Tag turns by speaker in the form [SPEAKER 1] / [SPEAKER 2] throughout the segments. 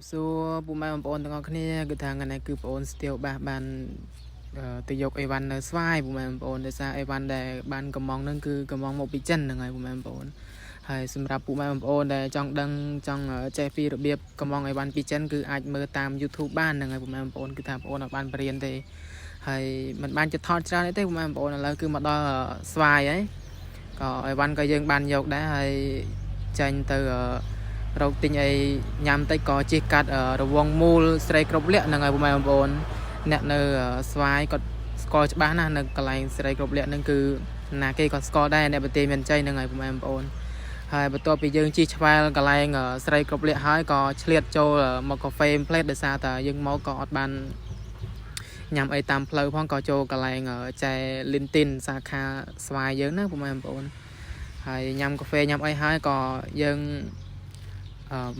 [SPEAKER 1] บซัวปูแม่บอลตั้งเอาเนี่ยคือทางกันไหนคือปอนสเตียวบาบานตัวยกไอวันเนอร์สไวปูแม่บอลแต่ซาไอวันแต่บานกระมองนั่นคือกระมองโมบิจันยังไงปูแม่บอลให้สำหรับปูแม่บอลแต่จังดังจังเจฟีระเบียบกระมองไอวันปิจันคืออาจเมื่อตาม YouTube บ้านยังไงปูแม่บอลคือทางบอลบ้านเรียนเตให้มันบ้านจะทอดจ้าได้เต้ปูแม่บอลแล้วคือมาดอสไวไอ้ก็ไอวันก็ยังบ้านยกได้ให้จังเตอเราติงไอ้ยำไตก่อจีกัดระวงมูลใส่กรบเลี้ยนั่งไงผมไม่บอลเนี่ยเนอสวายก็สกอร์บ้านนะนั่งกลายใส่กรบเลี้ยนั่นคือนาเกก็สกอร์ได้ในประเทศเมียนใจนั่งไงผมไม่บอลให้ประตูไปยืนจีชวายกลายใส่กรบเลี้ยหายก็เฉลี่ยโจมอกาเฟมเพลทเดซ่าแต่ยังมอก็อดบันยำไอ้ตามเพลย์พ้องก็โจกลายใจลินตินสาขาสวายเยอะนะผมไม่บอลให้ยำกาแฟยำไอ้หายก็ยัง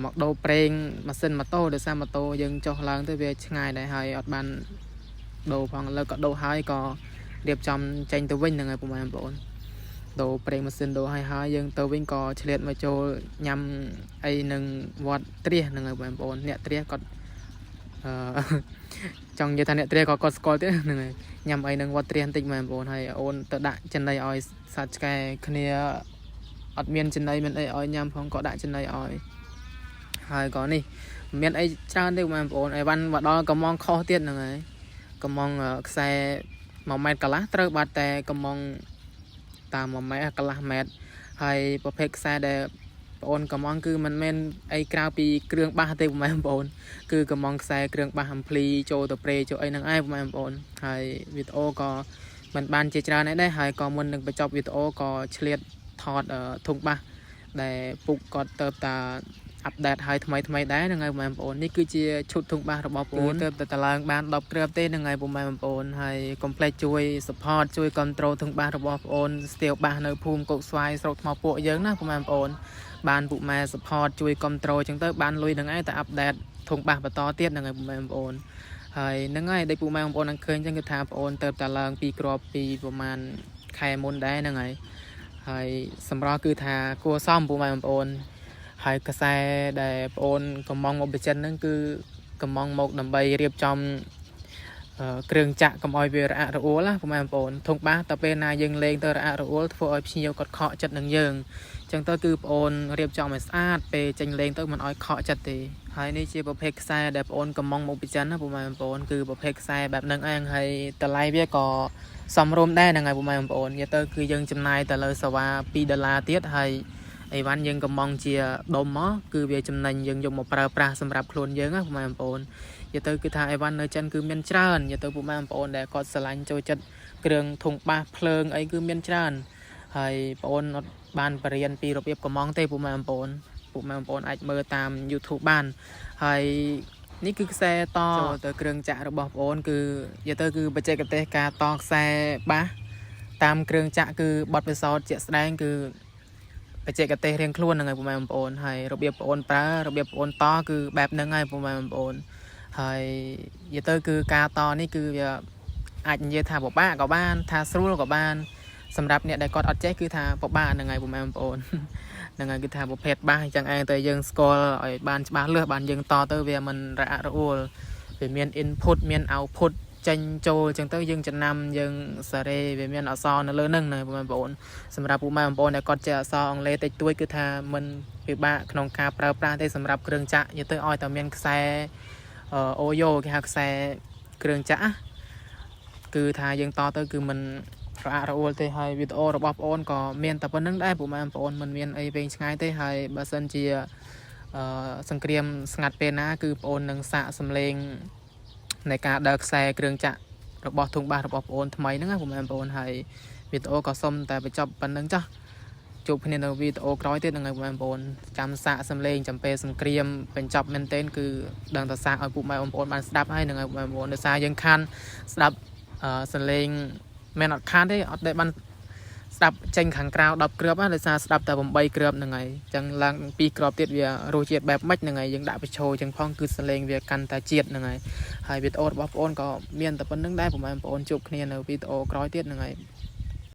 [SPEAKER 1] หมอกโดเปรงมาเส้นมาโต้เดือดซามาโต้ยังโจลังตัวเวชง่ายได้ให้อดบันโดพังแล้วก็โดหายก็เรียบจำใจตัววิ่งยังไงประมาณแบบนั้นโดเปรงมาเส้นโดหายยังตัววิ่งก็เฉลี่ยมาโจยำไอหนึ่งวัดเตรียยังไงประมาณแบบนั้นเนี่ยเตรียก็จังยี่ทันเนี่ยเตรียก็สกอร์เตรียยังไงยำไอหนึ่งวัดเตรียติดมาแบบนั้นให้โอนตะดะจันไดออยสัจแกคเนียอดเมียนจันไดมันไอออยยำพองก็ดะจันไดออยហើយក៏នេះមានអីច្រើនទេបងប្អូនអីវ៉ាន់មកដល់កំងខុសទៀតហ្នឹងហើយកំងខ្សែ1ម៉ែត្រកន្លះត្រូវបាត់តែកំងតាម1ម៉ែត្រកន្លះម៉ែត្រហើយប្រភេទខ្សែដែលបងប្អូនកំងគឺមិនមែនអីក្រៅពីគ្រឿងបាសទេបងប្អូនគឺកំងខ្សែគ្រឿងបាសអំភ្លីចូលទៅប្រេចូលអីហ្នឹងឯងបងប្អូនហើយវីដេអូក៏មិនបានជាច្រើនដែរហើយក៏មុននឹងបញ្ចប់វីដេអូក៏ឆ្លៀតថតធុងបាសដែលពុកគាត់ទៅតាอัปเดตให้ថ្មីដែរនឹងហើយបងប្អូននេះគឺជាឈុតធុងបាសរបស់បងប្អូនទៅតឡើងបាន10គ្រាប់ទេនឹងហើយបងប្អូនហើយកុំភ្លេចជួយ support ជួយ control ធុងបាសរបស់បងប្អូនស្ទាវបាសនៅភូមិកុកស្វាយស្រុកថ្មពួកយើងណាបងប្អូនបានពុកម៉ែ support ជួយ control ចឹងទៅបានលុយនឹងឯងតែ update ធុងបាសបន្តទៀតនឹងហើយបងប្អូនហើយនឹងហើយដែលពុកម៉ែបងប្អូននឹងឃើញចឹងគឺថាបងប្អូនទៅតឡើង2គ្រាប់ពីប្រហែលខែមុនដែរនឹងហើយសម្រាប់គឺថាគួរសមពុកម៉ែបងប្អូនហើយកសែដែលបងអូនកំងមកបញ្ចិនហ្នឹងគឺកំងមកដើម្បីរៀបចំគ្រឿងចាក់កុំឲ្យវារអាក់រអួលណាបងប្អូនធុងបាសតែពេលណាយើងលេងទៅរអាក់រអួលធ្វើឲ្យភ្ញៀវគាត់ខកចិត្តនឹងយើងអញ្ចឹងទៅគឺបងអូនរៀបចំឲ្យស្អាតពេលចេញលេងទៅមិនឲ្យខកចិត្តទេហើយនេះជាប្រភេទខ្សែដែលបងអូនកំងមកបញ្ចិនណាបងប្អូនគឺប្រភេទខ្សែបែបហ្នឹងឯងហើយតម្លៃវាក៏សមរម្យដែរហ្នឹងហើយបងប្អូននិយាយទៅគឺយើងចំណាយទៅលើសេវា$2ទៀតហើយអីវ៉ាន់យើងកំងជាដុំមកគឺវាចំណេញយើងយកមកប្រើប្រាស់សម្រាប់ខ្លួនយើងណាបងប្អូននិយាយទៅគឺថាអីវ៉ាន់នៅចិនគឺមានច្រើននិយាយទៅបងប្អូនដែលគាត់ស្រឡាញ់ចូលចិត្តគ្រឿងធុងបាសភ្លើងអីគឺមានច្រើនហើយបងប្អូនអត់បានបរៀនពីរបៀបកំងទេបងប្អូនអាចមើលតាម YouTube បានហើយនេះគឺខ្សែតចូលទៅគ្រឿងចាក់របស់បងប្អូនគឺនិយាយទៅគឺបច្ចេកទេសការតខ្សែបាសតាមគ្រឿងចាក់គឺបទពិសោធន៍ជាក់ស្ដែងគឺបច្ចេកទេសរៀងខ្លួនហ្នឹងហើយបងប្អូនហើយរបៀបបងប្អូនប្រើរបៀបបងប្អូនតគឺបែបហ្នឹងហើយបងប្អូនហើយនិយាយទៅគឺការតនេះគឺវាអាចនិយាយថាពិបាកក៏បានថាស្រួលក៏បានសម្រាប់អ្នកដែលគាត់អត់ចេះគឺថាពិបាកហ្នឹងហើយបងប្អូនហ្នឹងហើយគឺថាប្រភេទបាសអញ្ចឹងឯងទៅយើងស្គាល់ឲ្យបានច្បាស់លាស់បានយើងតទៅវាមិនរអាក់រអួលវាមាន input មាន output ចេញចូលអញ្ចឹងទៅយើងចំណាំយើងសារ៉េវាមានអក្សរនៅលើហ្នឹងណាបងប្អូនសម្រាប់បងប្អូនដែលគាត់ចេះអក្សរអង់គ្លេសតិចតួចគឺថាមិនពិបាកក្នុងការប្រើប្រាស់ទេសម្រាប់គ្រឿងចាក់និយាយទៅឲ្យតែមានខ្សែអូយ៉ូគេហៅខ្សែគ្រឿងចាក់គឺថាយើងតទៅគឺមិនរអាក់រអួលទេហើយវីដេអូរបស់បងប្អូនក៏មានតែប៉ុណ្្នឹងដែរបងប្អូនមិនមានអីវែងឆ្ងាយទេហើយបើសិនជាសង្គ្រាមស្ងាត់ពេលណាគឺបងប្អូននឹងសាកសម្លេងในការដើរខ្សែគ្រឿងចាក់របស់ធុងបាសរបស់បងប្អូនថ្មីហ្នឹងណាបងប្អូនហើយវីដេអូក៏សុំតែបញ្ចប់ប៉ុណ្្នឹងចាស់ជួបគ្នានៅវីដេអូក្រោយទៀតហ្នឹងហើយបងប្អូនចាំសាកសម្លេងចំពេលសង្គ្រាមបញ្ចប់មែនទែនគឺដឹងតែសាកឲ្យពុកម៉ែបងប្អូនបានស្ដាប់ហើយហ្នឹងហើយបងប្អូនដោយសារយើងខានស្ដាប់សម្លេងមិនអត់ខានទេអត់ដែលបានស្ដាប់ចេញខាងក្រៅ10គ្រាប់ដោយសារស្ដាប់តែ8គ្រាប់ហ្នឹងហើយអញ្ចឹងឡើង2គ្រាប់ទៀតវារសជាតិបែបម៉េចហ្នឹងហើយយើងដាក់បញ្ចូលអញ្ចឹងផងគឺសលេងវាកាន់តែជាតិហ្នឹងហើយវីដេអូរបស់បងប្អូនក៏មានតែប៉ុណ្្នឹងដែរបងប្អូនជួបគ្នានៅវីដេអូក្រោយទៀតហ្នឹងហើយ